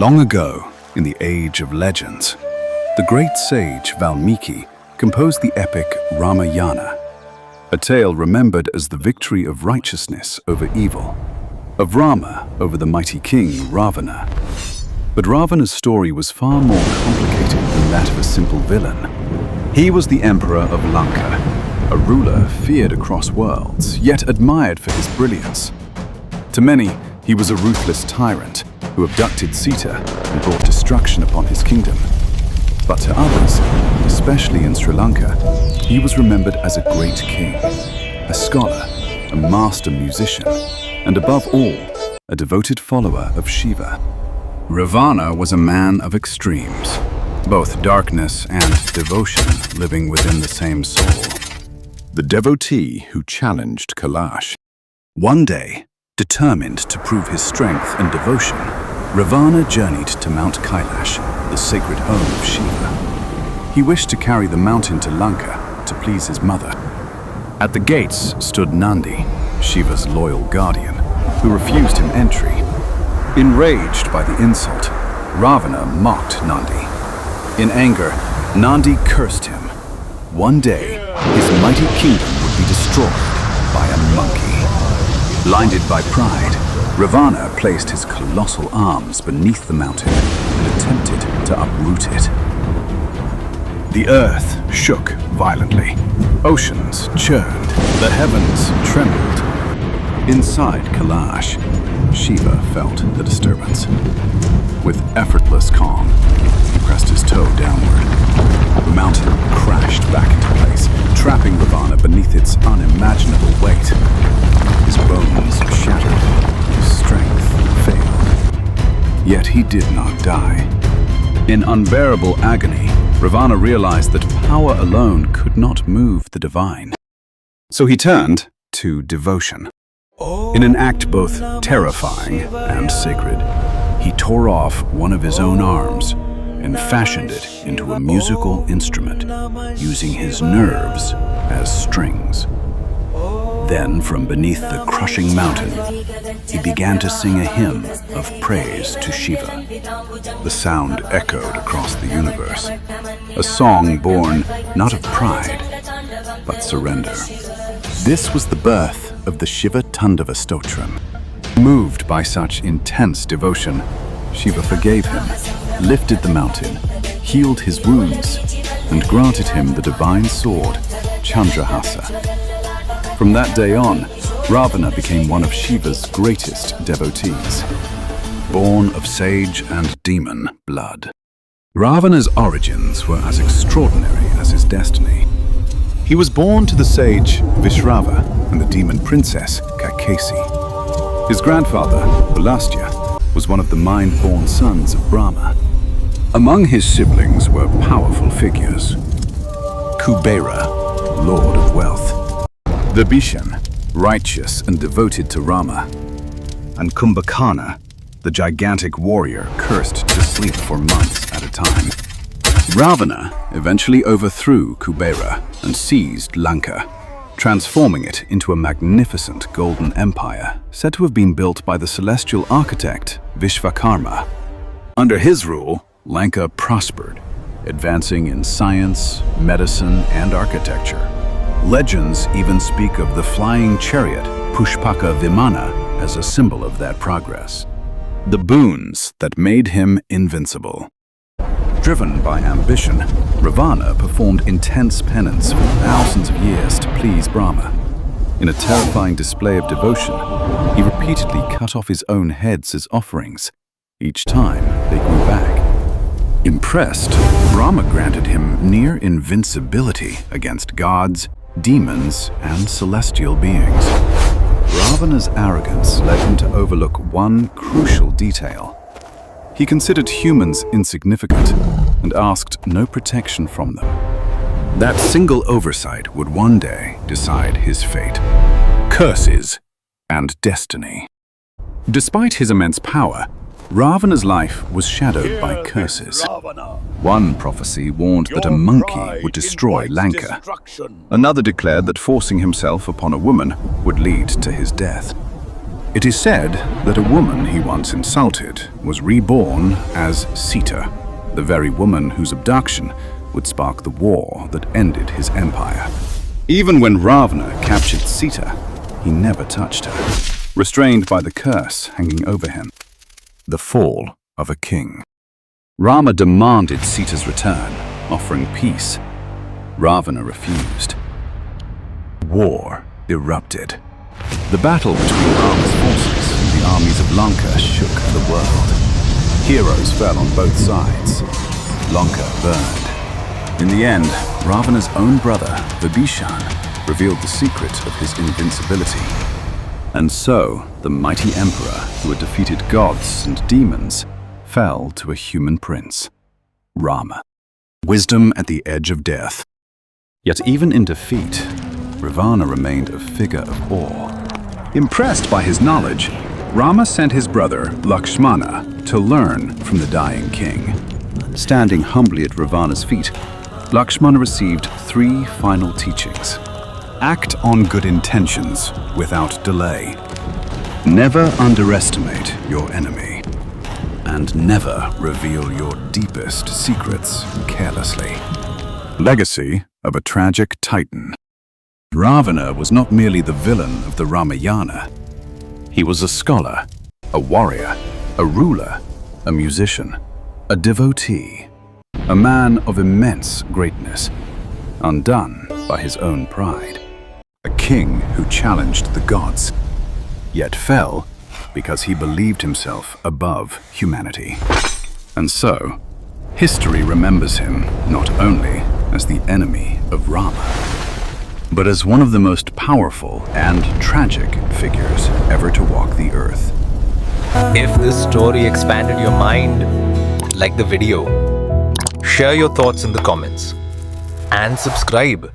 Long ago, in the age of legends, the great sage Valmiki composed the epic Ramayana, a tale remembered as the victory of righteousness over evil, of Rama over the mighty king Ravana. But Ravana's story was far more complicated than that of a simple villain. He was the emperor of Lanka, a ruler feared across worlds, yet admired for his brilliance. To many, he was a ruthless tyrant who abducted Sita and brought destruction upon his kingdom. But to others, especially in Sri Lanka, he was remembered as a great king, a scholar, a master musician, and above all, a devoted follower of Shiva. Ravana was a man of extremes, both darkness and devotion living within the same soul. The devotee who challenged Kailash. One day, determined to prove his strength and devotion, Ravana journeyed to Mount Kailash, the sacred home of Shiva. He wished to carry the mountain to Lanka to please his mother. At the gates stood Nandi, Shiva's loyal guardian, who refused him entry. Enraged by the insult, Ravana mocked Nandi. In anger, Nandi cursed him. One day, his mighty kingdom would be destroyed by a monkey. Blinded by pride, Ravana placed his colossal arms beneath the mountain and attempted to uproot it. The earth shook violently. Oceans churned. The heavens trembled. Inside Kailash, Shiva felt the disturbance. With effortless calm, he pressed his toe downward. The mountain crashed back into place, trapping Ravana beneath its unimaginable weight. His bones shattered, his strength failed. Yet he did not die. In unbearable agony, Ravana realized that power alone could not move the divine. So he turned to devotion. In an act both terrifying and sacred, he tore off one of his own arms and fashioned it into a musical instrument, using his nerves as strings. Then, from beneath the crushing mountain, he began to sing a hymn of praise to Shiva. The sound echoed across the universe, a song born not of pride, but surrender. This was the birth of the Shiva Tandava Stotram. Moved by such intense devotion, Shiva forgave him, lifted the mountain, healed his wounds, and granted him the divine sword, Chandrahasa. From that day on, Ravana became one of Shiva's greatest devotees, born of sage and demon blood. Ravana's origins were as extraordinary as his destiny. He was born to the sage Vishrava and the demon princess Kakesi. His grandfather, Pulastya, was one of the mind-born sons of Brahma. Among his siblings were powerful figures: Kubera, lord of wealth; Vibhishan, righteous and devoted to Rama; and Kumbhakarna, the gigantic warrior cursed to sleep for months at a time. Ravana eventually overthrew Kubera and seized Lanka, transforming it into a magnificent golden empire said to have been built by the celestial architect Vishvakarma. Under his rule, Lanka prospered, advancing in science, medicine, and architecture. Legends even speak of the flying chariot Pushpaka Vimana as a symbol of that progress. The boons that made him invincible. Driven by ambition, Ravana performed intense penance for thousands of years to please Brahma. In a terrifying display of devotion, he repeatedly cut off his own heads as offerings. Each time, they grew back. Impressed, Brahma granted him near invincibility against gods, demons, and celestial beings. Ravana's arrogance led him to overlook one crucial detail. He considered humans insignificant and asked no protection from them. That single oversight would one day decide his fate, curses, and destiny. Despite his immense power, Ravana's life was shadowed by curses. One prophecy warned that a monkey would destroy Lanka. Another declared that forcing himself upon a woman would lead to his death. It is said that a woman he once insulted was reborn as Sita, the very woman whose abduction would spark the war that ended his empire. Even when Ravana captured Sita, he never touched her, restrained by the curse hanging over him. The fall of a king. Rama demanded Sita's return, offering peace. Ravana refused. War erupted. The battle between Rama's forces and the armies of Lanka shook the world. Heroes fell on both sides. Lanka burned. In the end, Ravana's own brother, Vibhishan, revealed the secret of his invincibility. And so, the mighty emperor who had defeated gods and demons fell to a human prince, Rama. Wisdom at the edge of death. Yet even in defeat, Ravana remained a figure of awe. Impressed by his knowledge, Rama sent his brother, Lakshmana, to learn from the dying king. Standing humbly at Ravana's feet, Lakshmana received 3 final teachings. Act on good intentions without delay. Never underestimate your enemy. And never reveal your deepest secrets carelessly. Legacy of a tragic titan. Ravana was not merely the villain of the Ramayana. He was a scholar, a warrior, a ruler, a musician, a devotee, a man of immense greatness, undone by his own pride. A king who challenged the gods, yet fell because he believed himself above humanity. And so, history remembers him not only as the enemy of Rama, but as one of the most powerful and tragic figures ever to walk the earth. If this story expanded your mind, like the video, share your thoughts in the comments and subscribe